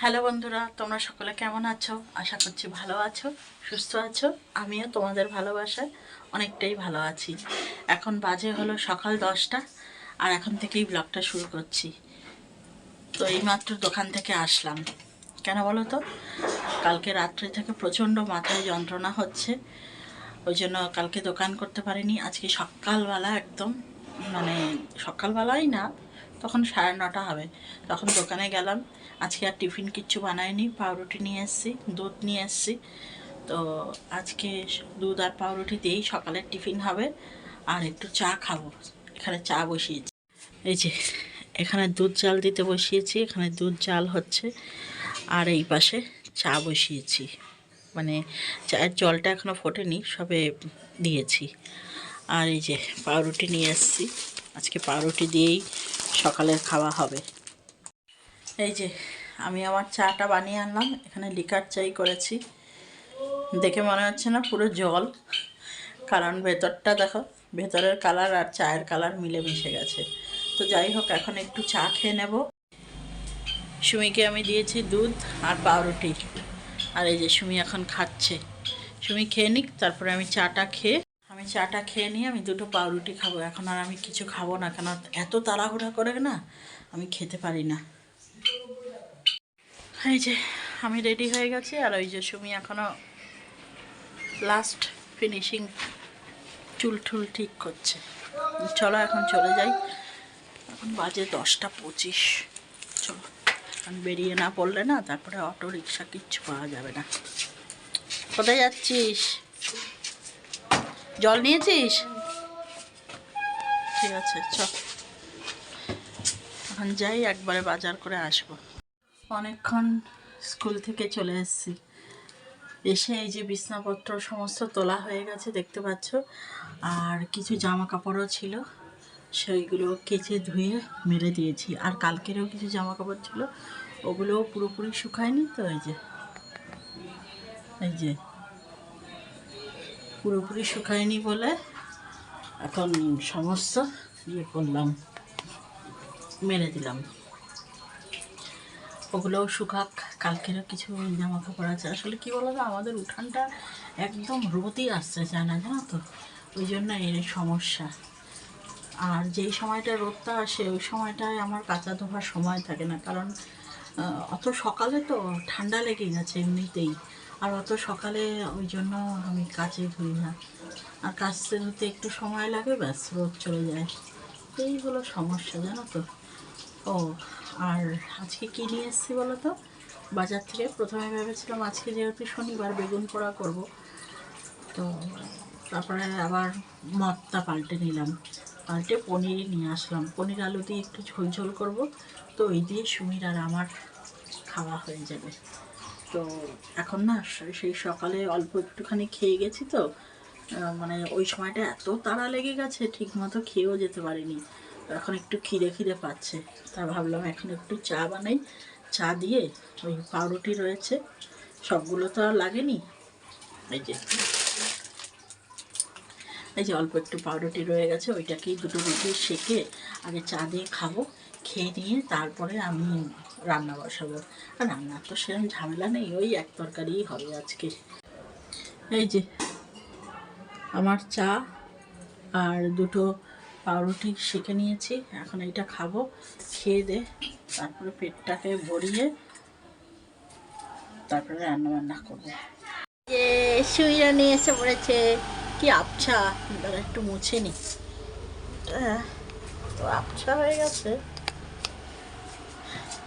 Hello বন্ধুরা, তোমরা সকলে কেমন আছো? আশা করছি ভালো আছো, সুস্থ আছো। আমিও তোমাদের ভালোবাসায় অনেকটাই ভালো আছি। এখন বাজে হলো সকাল 10টা, আর এখন থেকেই ব্লগটা শুরু করছি। তো এইমাত্র দোকান থেকে আসলাম। কেন বলো তো, কালকে রাত্রে থেকে প্রচণ্ড মাথায় যন্ত্রণা হচ্ছে, ওই জন্য কালকে দোকান করতে পারিনি। আজকে সকালবেলা একদম, মানে সকালবেলাই না, তখন 9:30 হবে, তখন দোকানে গেলাম। আজকে আর টিফিন কিচ্ছু বানাইনি, পাউরুটি নিয়ে এসেছি, দুধ নিয়ে এসেছি। তো আজকে দুধ আর পাউরুটি দিয়েই সকালের টিফিন হবে, আর একটু চা খাবো। এখানে চা বসিয়েছি, এই যে এখানে দুধ জাল দিতে বসিয়েছি, এখানে দুধ জাল হচ্ছে, আর এই পাশে চা বসিয়েছি। মানে চায়ের জলটা এখনও ফোটেনি, সবে দিয়েছি। আর এই যে পাউরুটি নিয়ে এসেছি, আজকে পাউরুটি দিয়েই সকালের খাওয়া হবে। এই যে আমি আমার চাটা বানিয়ে আনলাম, এখানে লিকার চাই করেছি। দেখে মনে হচ্ছে না পুরো জল, কারণ ভেতরটা দেখো, ভেতরের কালার আর চায়ের কালার মিলে মিশে গেছে। তো যাই হোক, এখন একটু চা খেয়ে নেব। সুমিকে আমি দিয়েছি দুধ আর পাউরুটি, আর এই যে সুমি এখন খাচ্ছে। সুমি খেয়ে নিক, তারপরে আমি চাটা খেয়ে নিয়ে আমি দুটো পাউরুটি খাবো। এখন আর আমি কিছু খাবো না, কেন এত তাড়াহুড়া করে না আমি খেতে পারি না। এই যে আমি রেডি হয়ে গেছি, আর ওই যে সুমি এখনও লাস্ট ফিনিশিং চুল টুল ঠিক করছে। চলো এখন চলে যাই, এখন বাজে 10টা 25। চলো, এখন বেরিয়ে না পড়লে না তারপরে অটো রিক্সা কিচ্ছু পাওয়া যাবে না। কোথায় যাচ্ছিস? জল নিয়েছিস? ঠিক আছে, চল এখন যাই, একবারে বাজার করে আসবো। অনেকক্ষণ স্কুল থেকে চলে এসেছি, এসে এই যে বিছনাপত্র সমস্ত তোলা হয়ে গেছে দেখতে পাচ্ছ, আর কিছু জামা কাপড়ও ছিল, সেইগুলো কেচে ধুয়ে মেলে দিয়েছি। আর কালকেরও কিছু জামা কাপড় ছিল, ওগুলোও পুরোপুরি শুকায়নি। তো এই যে পুরোপুরি শুকায়নি বলে এখন সমস্ত করলাম, মেলে দিলাম। ওগুলোও শুকাক, কালকেরও কিছু জামা কাপড় আছে। আসলে কী বলো তো, আমাদের উঠানটা একদম রোদই আসতে চায় না, জানো তো, ওই জন্য এর সমস্যা। আর যেই সময়টা রোদটা আসে ওই সময়টায় আমার কাঁচা ধোয়ার সময় থাকে না, কারণ অত সকালে তো ঠান্ডা লেগে গেছে এমনিতেই, আর অত সকালে ওই জন্য আমি কাচে ধুই না। আর কাচতে ধুতে একটু সময় লাগে, ব্যাস রোদ চলে যায়। এই হলো সমস্যা, জানো তো। ও, আর আজকে কী নিয়ে এসেছি বলো তো বাজার থেকে? প্রথমে ভেবেছিলাম আজকে যেহেতু শনিবার বেগুন পোড়া করব, তো তারপরে আবার মতটা পাল্টে পনির নিয়ে আসলাম। পনির আলু দিয়ে একটু ঝোল ঝোল করবো, তো ওই দিয়ে সুমির আর আমার খাওয়া হয়ে যাবে। তো এখন না, সেই সকালে অল্প একটুখানি খেয়ে গেছি, তো মানে ওই সময়টা এত তাড়া লেগে গেছে, ঠিক মতো খেয়েও যেতে পারিনি। এখন একটু খিদে খিদে পাচ্ছে, তা ভাবলাম এখন একটু চা বানাই। চা দিয়ে ওই পাউরুটি রয়েছে, সবগুলো তো আর লাগেনি, এই যে অল্প একটু পাউরুটি রয়ে গেছে, ওইটাকেই দুটো রুটি সেঁকে আগে চা দিয়ে খাবো। খেয়ে নিয়ে তারপরে আমি রান্না বসাবো। আর রান্নার তো সেরকম ঝামেলা নেই, ওই এক তরকারিই হবে আজকে। এই যে আমার চা আর দুটো পাউরুটি সেঁকে নিয়েছি, এখন এইটা খাবো। খেয়ে দে তারপরে পেটটাকে ভরিয়ে তারপরে রান্নাবান্না করবো। যে সুইরা নিয়ে এসে পড়েছে, কি আবছা, দাঁড়া একটু মুছে নি, তো আবছা হয়ে গেছে,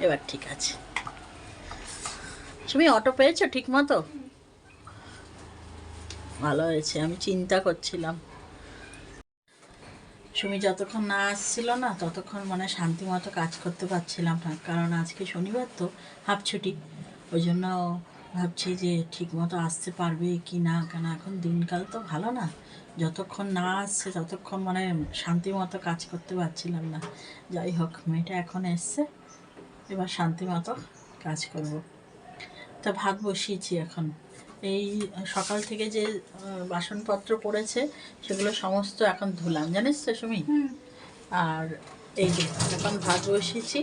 এবার ঠিক আছে। তুমি অটো পেয়েছো ঠিক মতো? ভালো হয়েছে, আমি চিন্তা করছিলাম। সুমি যতক্ষণ না আসছিল না ততক্ষণ মানে শান্তি মতো কাজ করতে পারছিলাম না, কারণ আজকে শনিবার তো হাফ ছুটি, ওই জন্য ভাবছি যে ঠিক মতো আসতে পারবে কি না, কেন এখন দিনকাল তো ভালো না, যতক্ষণ না আসছে ততক্ষণ মানে শান্তি মতো কাজ করতে পারছিলাম না। যাই হোক, মেয়েটা এখন এসছে, এবার শান্তি মতো কাজ করব। তা ভাত বসিয়েছি এখন। এই সকাল থেকে যে বাসনপত্র পড়েছে সেগুলো সমস্ত এখন ধুলাম, জানিস তো সুমি। আর এই যে এখন ভাত বসিয়েছি,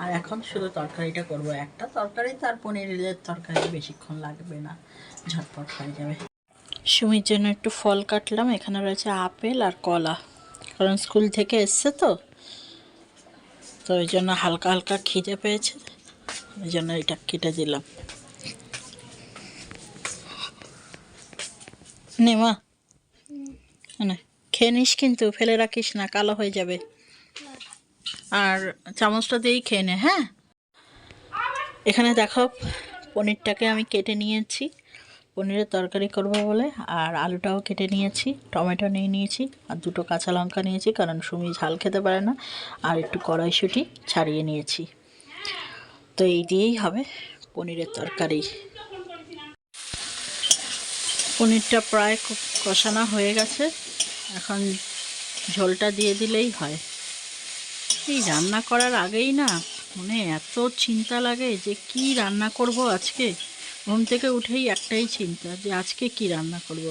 আর এখন শুধু তরকারিটা করব, একটা তরকারি তার পনিরের তরকারি, বেশিক্ষণ লাগবে না, ঝটপট হয়ে যাবে। সুমির জন্য একটু ফল কাটলাম, এখানে রয়েছে আপেল আর কলা, কারণ স্কুল থেকে এসছে তো ওই জন্য হালকা হালকা খিদে পেয়েছে, ওই জন্য এটা কেটে দিলাম। নে মা, না খেয়ে নিস কিন্তু, ফেলে রাখিস না, কালো হয়ে যাবে। আর চামচটা দিয়েই খেয়ে নে, হ্যাঁ। এখানে দেখো পনিরটাকে আমি কেটে নিয়েছি, পনিরের তরকারি করব বলে, আর আলুটাও কেটে নিয়েছি, টমেটো নিয়ে নিয়েছি, আর দুটো কাঁচা লঙ্কা নিয়েছি, কারণ সুমি ঝাল খেতে পারে না, আর একটু কড়াইশুঁটি ছাড়িয়ে নিয়েছি। তো এই দিয়েই হবে পনিরের তরকারি। পনিরটা প্রায় কষানো হয়ে গেছে, এখন ঝোলটা দিয়ে দিলেই হয়। এই রান্না করার আগেই না মানে এত চিন্তা লাগে যে কি রান্না করব আজকে। ঘুম থেকে উঠেই একটাই চিন্তা যে আজকে কি রান্না করব।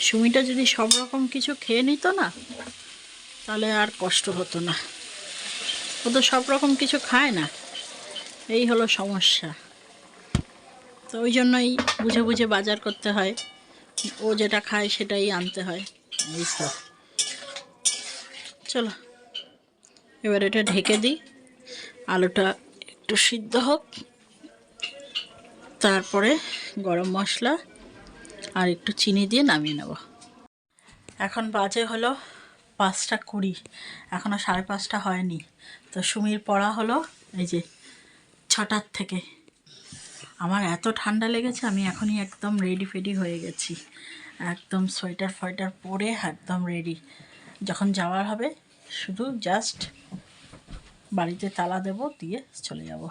সুমিটা যদি সব রকম কিছু খেয়ে নিত না তাহলে আর কষ্ট হতো না, ও তো সব রকম কিছু খায় না, এই হলো সমস্যা। তো ওই জন্যই বুঝে বুঝে বাজার করতে হয়, ও যেটা খায় সেটাই আনতে হয়। এই তো, চলো এবার এটা ঢেকে দিই, আলুটা একটু সিদ্ধ হোক, তারপরে গরম মশলা আর একটু চিনি দিয়ে নামিয়ে নেব। এখন বাজে হলো 5টা 20, এখনও 5:30 হয়নি। তো সুমির পড়া হলো এই যে 6টার থেকে। আমার এত ঠান্ডা লেগেছে, আমি এখনই একদম রেডি ফেডি হয়ে গেছি, একদম সোয়েটার ফয়েটার পরে একদম রেডি। যখন যাওয়ার হবে শুধু জাস্ট বাড়িতে তালা দেব, দিয়ে চলে যাব।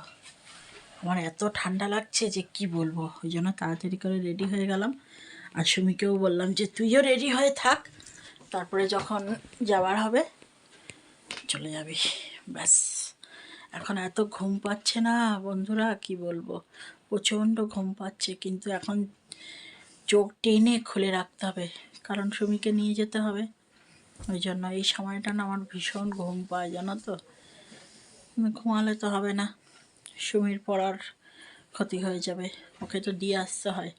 আমার এত ঠান্ডা লাগছে যে কি বলবো, ওই জন্য তাড়াতাড়ি করে রেডি হয়ে গেলাম। আর সুমিকেও বললাম যে তুইও রেডি হয়ে থাক, তারপরে যখন যাওয়ার হবে চলে যাবি, ব্যাস। এখন এত ঘুম পাচ্ছে না বন্ধুরা, কি বলবো, প্রচণ্ড ঘুম পাচ্ছে, কিন্তু এখন চোখ টেনে খুলে রাখতে হবে, কারণ সুমিকে নিয়ে যেতে হবে। ওই জন্য এই সময়টা না আমার ভীষণ ঘুম পায়, জানো তো। ঘুমালে তো হবে না, সুমির পড়ার ক্ষতি হয়ে যাবে, ওকে তো দিয়ে আসতে হয়।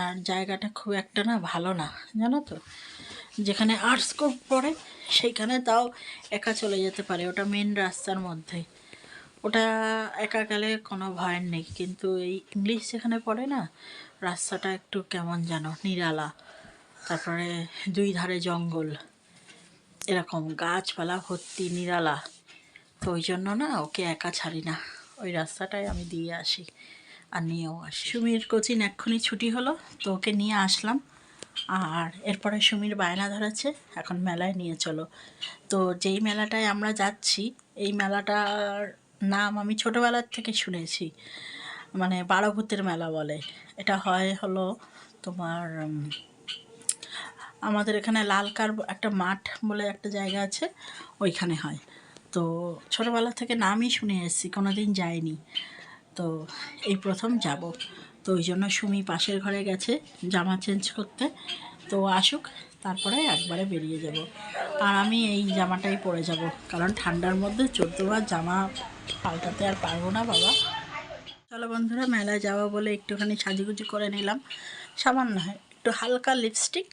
আর জায়গাটা খুব একটা না ভালো না, জানো তো। যেখানে আর্টস গ্রুপ পড়ে সেইখানে তাও একা চলে যেতে পারে, ওটা মেন রাস্তার মধ্যে, ওটা একা গেলে কোনো ভয় নেই। কিন্তু এই ইংলিশ যেখানে পড়ে না, রাস্তাটা একটু কেমন যেন নিরালা, তারপরে দুই ধারে জঙ্গল, এরকম গাছপালা ভর্তি, নিরালা। তো ওই জন্য না ওকে একা ছাড়ি না, ওই রাস্তাটায় আমি দিয়ে আসি আর নিয়েও আসি। সুমির কোচিং এক্ষুনি ছুটি হলো, তো ওকে নিয়ে আসলাম। আর এরপরে সুমির বায়না ধরেছে এখন মেলায় নিয়ে চলো। তো যেই মেলাটায় আমরা যাচ্ছি, এই মেলাটার নাম আমি ছোটোবেলার থেকে শুনেছি, মানে 12 ভূতের মেলা বলে। এটা হলো তোমার আমাদের এখানে লালকার একটা মাঠ বলে একটা জায়গা আছে, ওইখানে হয়। তো ছোটোবেলা থেকে নামই শুনে এসেছি, কোনো দিন যাইনি, তো এই প্রথম যাব। তো ওই জন্য সুমি পাশের ঘরে গেছে জামা চেঞ্জ করতে, তো আসুক তারপরে একবারে বেরিয়ে যাব। আর আমি এই জামাটাই পরে যাব, কারণ ঠান্ডার মধ্যে 14বার জামা পাল্টাতে আর পারবো না বাবা। চলো বন্ধুরা, মেলায় যাওয়া বলে একটুখানি সাজুগুজু করে নিলাম, সামান্য হয় একটু হালকা লিপস্টিক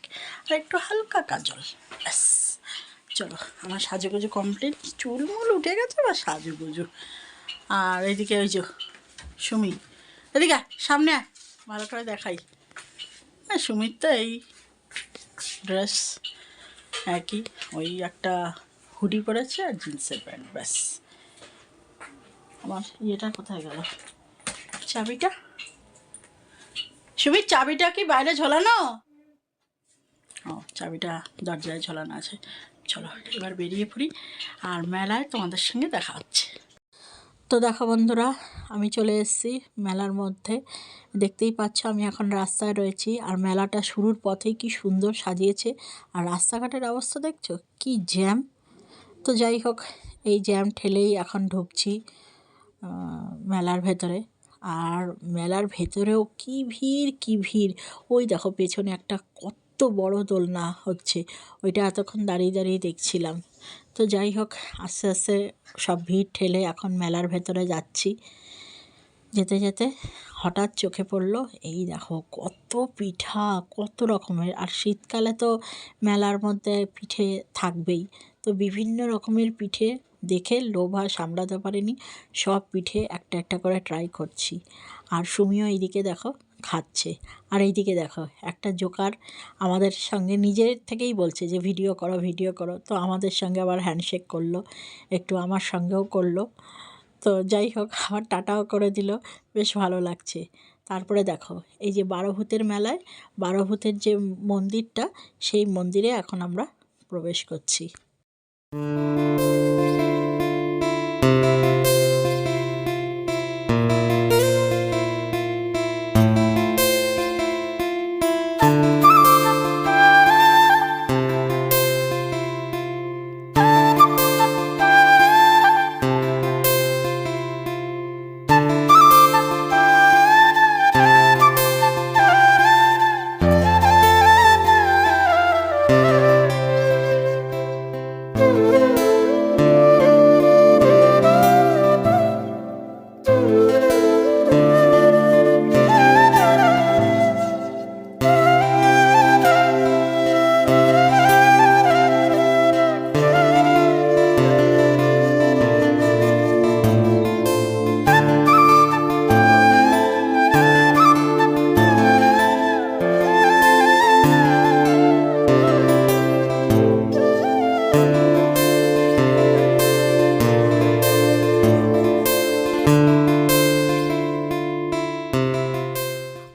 আর একটু হালকা কাজল, ব্যাস। চলো আমার সাজুগুজু কমপ্লিট, চুলমুল উঠে গেছে বা সাজুগুজু। আর এদিকে ওই যে সুমি, এদিকে সামনে ভালো করে দেখাই। হ্যাঁ, সুমির তো এই ড্রেস একই, ওই একটা হুডি পরেছে আর জিন্সের প্যান্ট, ব্যাস। আমার ইয়েটা কোথায় গেল, চাবিটা? সুমির চাবিটা কি বাইরে ঝোলানো? ও, চাবিটা দরজায় ঝোলানো আছে। চলো এবার বেরিয়ে পড়ি, আর মেলায় তোমাদের সঙ্গে দেখা হচ্ছে। তো দেখো বন্ধুরা, আমি চলে এসেছি মেলার মধ্যে, দেখতেই পাচ্ছ আমি এখন রাস্তায় রয়েছি, আর মেলাটা শুরুর পথেই কি সুন্দর সাজিয়েছে, আর রাস্তাঘাটের অবস্থা দেখছো কি জ্যাম। তো যাই হোক, এই জ্যাম ঠেলেই এখন ঢুকছি মেলার ভেতরে। আর মেলার ভেতরেও কি ভিড় কি ভিড়, ওই দেখো পেছনে একটা কত বড় দোলনা হচ্ছে, ওইটা এতক্ষণ দাঁড়িয়ে দাঁড়িয়ে দেখছিলাম। তো যাই হোক, আস্তে আস্তে সব ভিড় ঠেলে এখন মেলার ভেতরে যাচ্ছি। যেতে যেতে হঠাৎ চোখে পড়লো, এই দেখো কত পিঠা, কত রকমের। আর শীতকালে তো মেলার মধ্যে পিঠে থাকবেই, তো বিভিন্ন রকমের পিঠে দেখে লোভ আর সামলাতে পারিনি, সব পিঠে একটা একটা করে ট্রাই করছি। আর সুমিও এইদিকে দেখো খাচ্ছে। আর এইদিকে দেখো একটা জোকার আমাদের সঙ্গে নিজের থেকেই বলছে যে ভিডিও করো ভিডিও করো, তো আমাদের সঙ্গে আবার হ্যান্ডশেক করলো, একটু আমার সঙ্গেও করলো। তো যাই হোক, আমার টাটাও করে দিল, বেশ ভালো লাগছে। তারপরে দেখো এই যে বারোভূতের মেলায় বারোভূতের যে মন্দিরটা, সেই মন্দিরে এখন আমরা প্রবেশ করছি।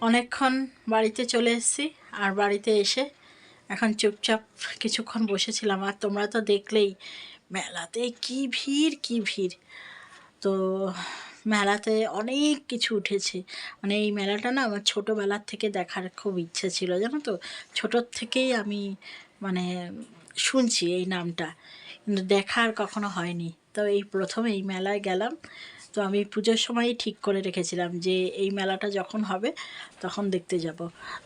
অনেকক্ষণ বাড়িতে চলে এসেছি, আর বাড়িতে এসে এখন চুপচাপ কিছুক্ষণ বসেছিলাম। আর তোমরা তো দেখলেই মেলাতে কি ভিড় কি ভিড়। তো মেলাতে অনেক কিছু উঠেছে, মানে এই মেলাটা না আমার ছোটোবেলার থেকে দেখার খুব ইচ্ছে ছিল, জানো তো। ছোটোর থেকেই আমি মানে শুনছি এই নামটা, কিন্তু দেখার কখনো হয়নি। তো এই প্রথম এই মেলায় গেলাম। তো আমি পুজোর সময়ই ঠিক করে রেখেছিলাম যে এই মেলাটা যখন হবে তখন দেখতে যাব।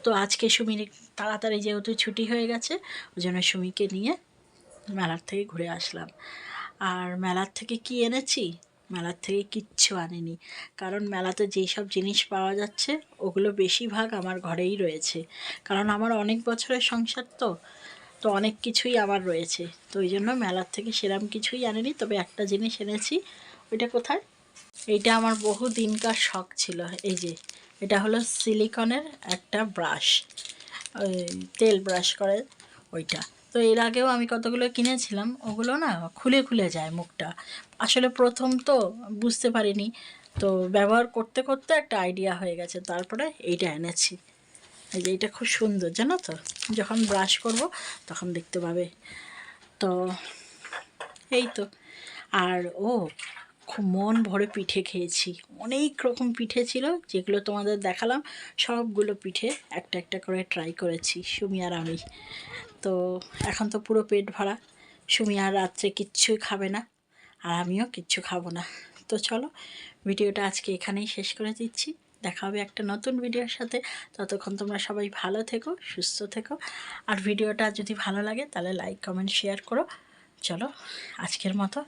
তো আজকে সুমির তাড়াতাড়ি যেহেতু ছুটি হয়ে গেছে, ওই জন্য সুমিকে নিয়ে মেলার থেকে ঘুরে আসলাম। আর মেলার থেকে কি এনেছি, মেলার থেকে কিচ্ছু আনিনি, কারণ মেলাতে যেই সব জিনিস পাওয়া যাচ্ছে ওগুলো বেশিরভাগ আমার ঘরেই রয়েছে। কারণ আমার অনেক বছরের সংসার, তো অনেক কিছুই আমার রয়েছে, তো ওই জন্য মেলার থেকে সেরম কিছুই আনিনি। তবে একটা জিনিস এনেছি, ওইটা কোথায়, এইটা আমার বহু দিনকার শখ ছিল। এই যে এটা হলো সিলিকনের একটা ব্রাশ, ওই তেল ব্রাশ করে ওইটা। তো এর আগেও আমি কতগুলো কিনেছিলাম, ওগুলো না খুলে খুলে যায় মুখটা। আসলে প্রথম তো বুঝতে পারিনি, তো ব্যবহার করতে করতে একটা আইডিয়া হয়ে গেছে, তারপরে এইটা এনেছি। এই যে এটা খুব সুন্দর, জানো তো, যখন ব্রাশ করব তখন দেখতে পাবে। তো এই তো। আর খুব মন ভরে পিঠে খেয়েছি, অনেক রকম পিঠে ছিল, যেগুলো তোমাদের দেখালাম সবগুলো পিঠে একটা একটা করে ট্রাই করেছি সুমি আর আমি। তো এখন তো পুরো পেট ভরা, সুমি আর রাত্রে কিচ্ছুই খাবে না, আর আমিও কিচ্ছু খাবো না। তো চলো, ভিডিওটা আজকে এখানেই শেষ করে দিচ্ছি, দেখা হবে একটা নতুন ভিডিওর সাথে। ততক্ষণ তোমরা সবাই ভালো থেকো, সুস্থ থেকো। আর ভিডিওটা যদি ভালো লাগে তাহলে লাইক কমেন্ট শেয়ার করো। চলো আজকের মতো